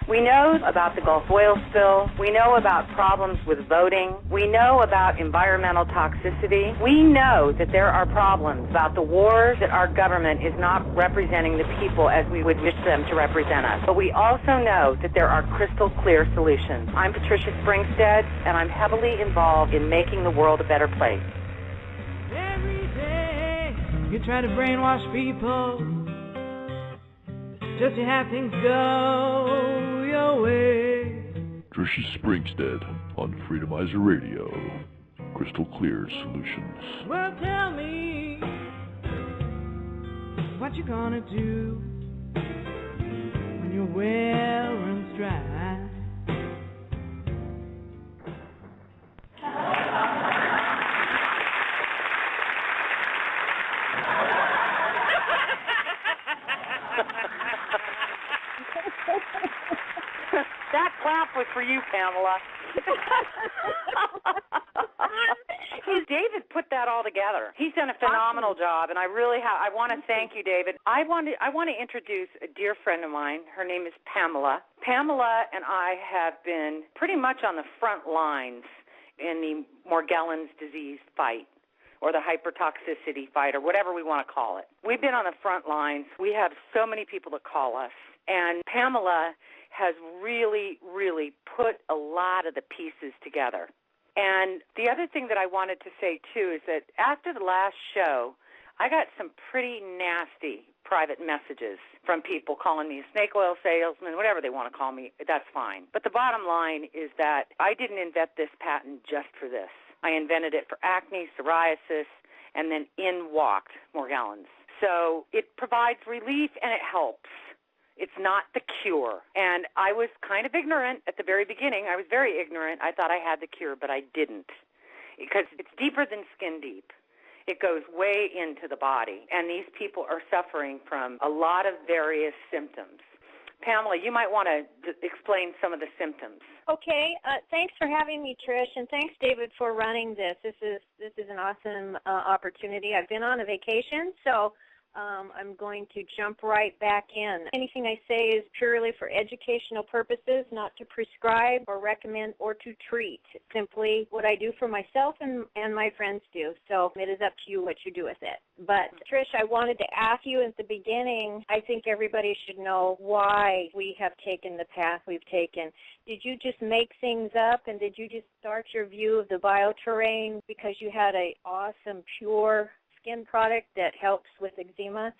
We know about the Gulf oil spill. We know about problems with voting. We know about environmental toxicity. We know that there are problems about the wars, that our government is not representing the people as we would wish them to represent us. But we also know that there are crystal clear solutions. I'm Trisha Springstead, and I'm heavily involved in making the world a better place. Every day you try to brainwash people just to have things go your way. Trisha Springstead on Freedomizer Radio. Crystal Clear Solutions. Well, tell me what you gonna do when your well runs dry. That clap was for you, Pamela. David put that all together. He's done a phenomenal job, and I really I want to thank you, David. I want to introduce a dear friend of mine. Her name is Pamela. Pamela and I have been pretty much on the front lines in the Morgellons disease fight, or the hypertoxicity fight, or whatever we want to call it. We've been on the front lines. We have so many people that call us, and Pamela has really, really put a lot of the pieces together. And the other thing that I wanted to say, too, is that after the last show, I got some pretty nasty private messages from people calling me a snake oil salesman, whatever they want to call me. That's fine. But the bottom line is that I didn't invent this patent just for this. I invented it for acne, psoriasis, and then in walked Morgellons. So it provides relief and it helps. It's not the cure. And I was kind of ignorant at the very beginning. I was very ignorant. I thought I had the cure, but I didn't, because it's deeper than skin deep. It goes way into the body, and these people are suffering from a lot of various symptoms. Pamela, you might want to explain some of the symptoms. Okay. Thanks for having me, Trish, and thanks, David, for running this. This is an awesome opportunity. I've been on a vacation, so I'm going to jump right back in. Anything I say is purely for educational purposes, not to prescribe or recommend or to treat. It's simply what I do for myself and my friends do. So it is up to you what you do with it. But, Trish, I wanted to ask you at the beginning, I think everybody should know why we have taken the path we've taken. Did you just make things up, and did you just start your view of the bioterrain because you had an awesome, pure skin product that helps with eczema?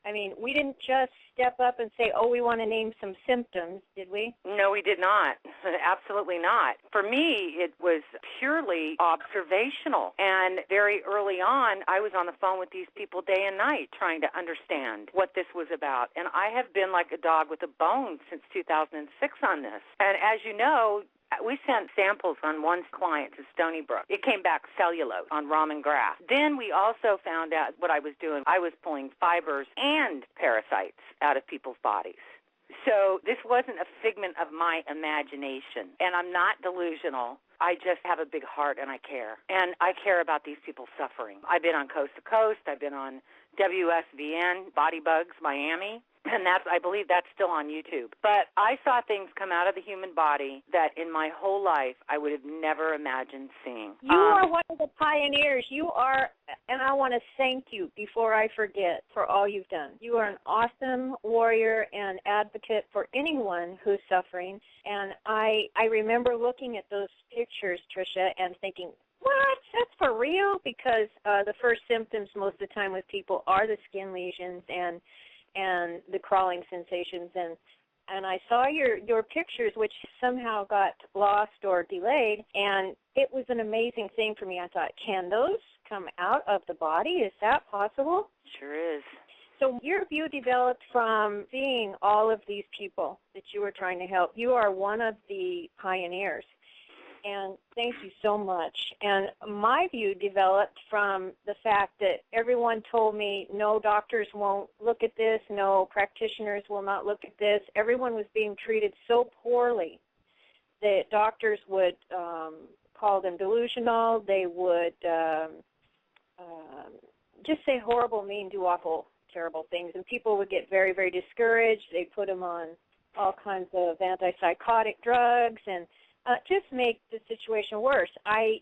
I mean, we didn't just step up and say, oh, we want to name some symptoms, did we? No, we did not. Absolutely not. For me, it was purely observational. And very early on, I was on the phone with these people day and night trying to understand what this was about. And I have been like a dog with a bone since 2006 on this. And as you know, we sent samples on one client to Stony Brook. It came back cellulose on ramen grass. Then we also found out what I was doing. I was pulling fibers and parasites out of people's bodies. So this wasn't a figment of my imagination. And I'm not delusional. I just have a big heart, and I care. And I care about these people suffering. I've been on Coast to Coast. I've been on WSVN, Body Bugs, Miami. And I believe that's still on YouTube. But I saw things come out of the human body that in my whole life I would have never imagined seeing. You are one of the pioneers. You are, and I want to thank you before I forget for all you've done. You are an awesome warrior and advocate for anyone who's suffering. And I remember looking at those pictures, Trisha, and thinking, what? That's for real? Because the first symptoms most of the time with people are the skin lesions and the crawling sensations, and I saw your pictures, which somehow got lost or delayed, and it was an amazing thing for me. I thought, can those come out of the body? Is that possible? Sure is. So your view developed from seeing all of these people that you were trying to help. You are one of the pioneers. And thank you so much. And my view developed from the fact that everyone told me, no, doctors won't look at this, no, practitioners will not look at this. Everyone was being treated so poorly that doctors would call them delusional. They would just say horrible, mean, do awful, terrible things. And people would get very, very discouraged. They put them on all kinds of antipsychotic drugs and just make the situation worse. I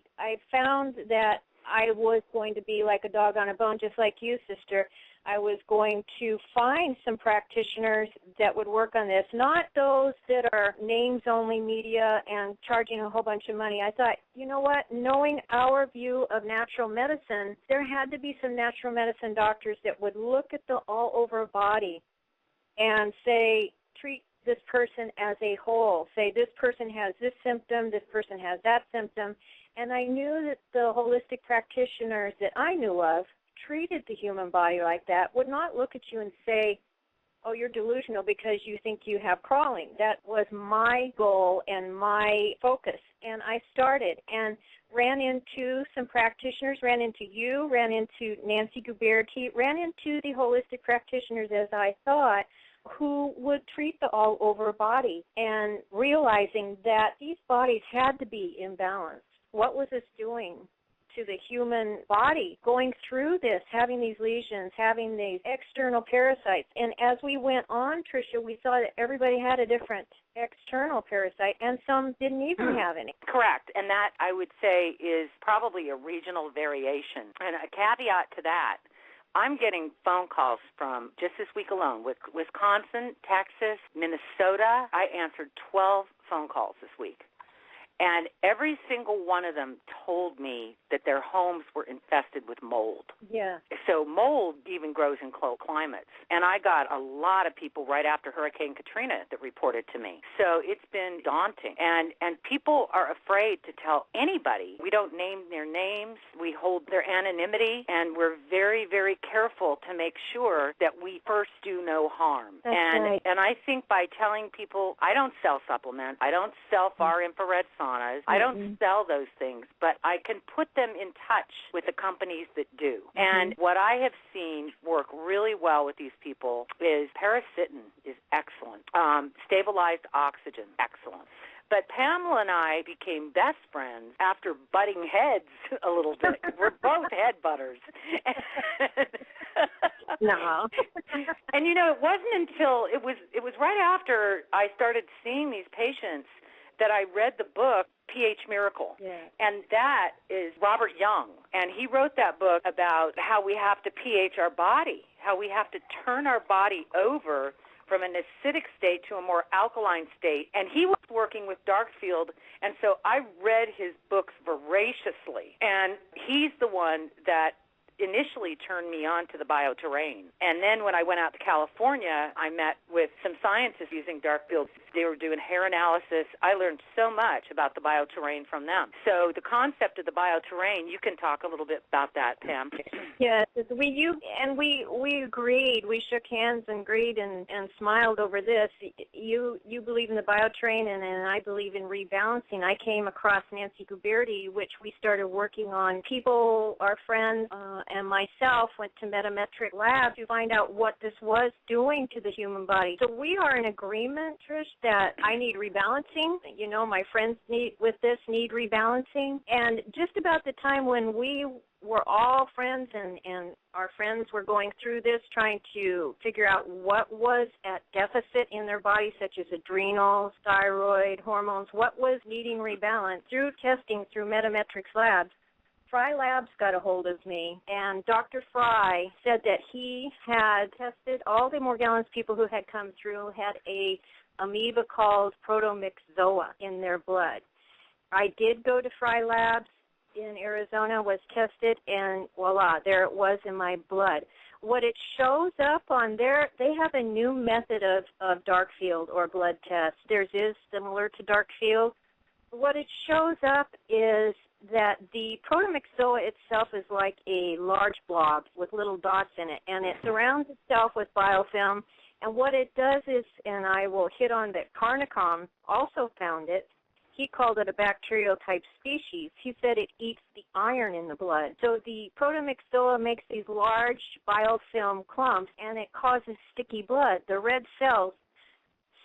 found that I was going to be like a dog on a bone, just like you, sister. I was going to find some practitioners that would work on this, not those that are names-only media and charging a whole bunch of money. I thought, you know what, knowing our view of natural medicine, there had to be some natural medicine doctors that would look at the all-over body and say, treat this person as a whole. Say, this person has this symptom, this person has that symptom. And I knew that the holistic practitioners that I knew of treated the human body like that, would not look at you and say, oh, you're delusional because you think you have crawling. That was my goal and my focus. And I started and ran into some practitioners, ran into you, ran into Nancy Guberti, ran into the holistic practitioners, as I thought, who would treat the all-over body, and realizing that these bodies had to be imbalanced. What was this doing to the human body going through this, having these lesions, having these external parasites? And as we went on, Trisha, we saw that everybody had a different external parasite, and some didn't even have any. Correct, and that, I would say, is probably a regional variation. And a caveat to that, I'm getting phone calls from, just this week alone, with Wisconsin, Texas, Minnesota. I answered 12 phone calls this week. And every single one of them told me that their homes were infested with mold. Yeah. So mold even grows in cold climates. And I got a lot of people right after Hurricane Katrina that reported to me. So it's been daunting. And people are afraid to tell anybody. We don't name their names. We hold their anonymity. And we're very, very careful to make sure that we first do no harm. That's right. And I think by telling people, I don't sell supplements. I don't sell far infrared saunas. I don't sell those things, but I can put them in touch with the companies that do. And what I have seen work really well with these people is paracetin is excellent. Stabilized oxygen, excellent. But Pamela and I became best friends after butting heads a little bit. We're both head butters. No. And you know, it wasn't until it was right after I started seeing these patients that I read the book, pH Miracle. Yeah. And that is Robert Young. And he wrote that book about how we have to pH our body, how we have to turn our body over from an acidic state to a more alkaline state. And he was working with Darkfield, and so I read his books voraciously. And he's the one that initially turned me on to the bioterrain. And then when I went out to California, I met with some scientists using Darkfield. They were doing hair analysis. I learned so much about the bioterrain from them. So the concept of the bioterrain, you can talk a little bit about that, Pam. Yes, we agreed. We shook hands and agreed and smiled over this. You believe in the bioterrain, and I believe in rebalancing. I came across Nancy Guberti, which we started working on. People, our friends, and myself went to Metametric Lab to find out what this was doing to the human body. So we are in agreement, Trish, that I need rebalancing. You know, my friends need rebalancing. And just about the time when we were all friends and our friends were going through this, trying to figure out what was at deficit in their body, such as adrenals, thyroid, hormones, what was needing rebalance, through testing through Metametrics Labs, Fry Labs got a hold of me, and Dr. Fry said that he had tested all the Morgellons people who had come through, had a amoeba called protomyxoa in their blood. I did go to Fry Labs in Arizona, was tested, and voila, there it was in my blood. What it shows up on there, they have a new method of Darkfield or blood test. Theirs is similar to Darkfield. What it shows up is that the protomyxoa itself is like a large blob with little dots in it, and it surrounds itself with biofilm. And what it does is, and I will hit on that Carnicom also found it, he called it a bacterial type species. He said it eats the iron in the blood. So the protomyxoa makes these large biofilm clumps, and it causes sticky blood. The red cells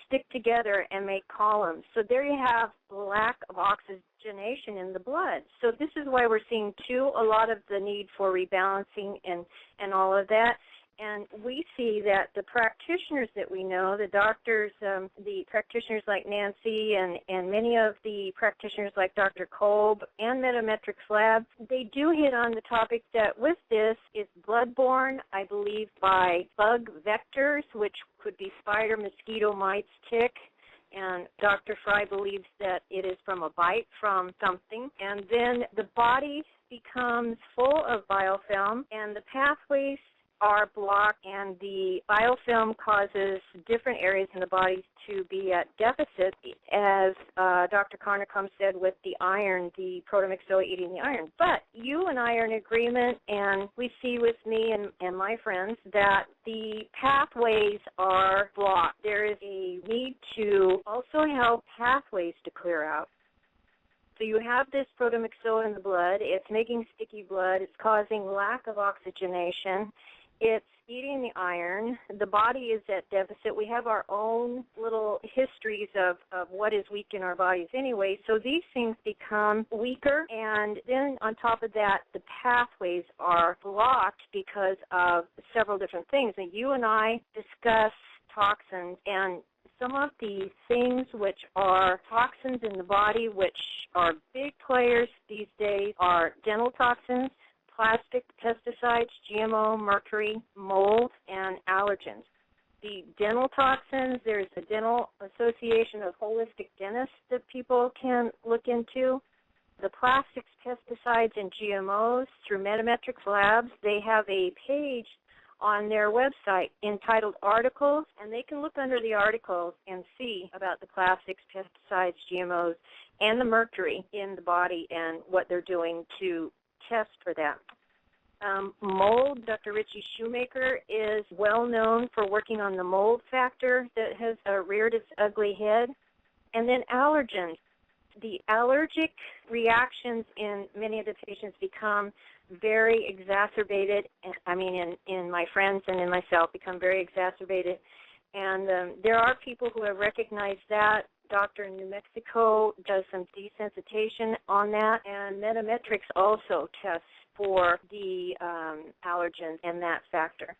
stick together and make columns. So there you have lack of oxygenation in the blood. So this is why we're seeing, too, a lot of the need for rebalancing and all of that. And we see that the practitioners that we know, the doctors, the practitioners like Nancy and many of the practitioners like Dr. Kolb and Metametrics Labs, they do hit on the topic that with this is bloodborne, I believe, by bug vectors, which could be spider, mosquito, mites, tick. And Dr. Fry believes that it is from a bite from something. And then the body becomes full of biofilm, and the pathways are blocked, and the biofilm causes different areas in the body to be at deficit, as Dr. Carnicom said with the iron, the protomyxoa eating the iron. But you and I are in agreement, and we see with me and my friends that the pathways are blocked. There is a need to also help pathways to clear out. So you have this protomyxoa in the blood. It's making sticky blood. It's causing lack of oxygenation. It's eating the iron. The body is at deficit. We have our own little histories of what is weak in our bodies anyway. So these things become weaker. And then on top of that, the pathways are blocked because of several different things. And you and I discuss toxins, and some of the things which are toxins in the body, which are big players these days, are dental toxins, plastic, pesticides, GMO, mercury, mold, and allergens. The dental toxins, there's a Dental Association of Holistic Dentists that people can look into. The plastics, pesticides, and GMOs through Metametrics Labs, they have a page on their website entitled Articles, and they can look under the articles and see about the plastics, pesticides, GMOs, and the mercury in the body and what they're doing to test for that. Mold, Dr. Richie Shoemaker is well known for working on the mold factor that has reared its ugly head. And then allergens. The allergic reactions in many of the patients become very exacerbated. In my friends and in myself, become very exacerbated. And there are people who have recognized that. Doctor in New Mexico does some desensitization on that, and Metametrics also tests for the allergens and that factor.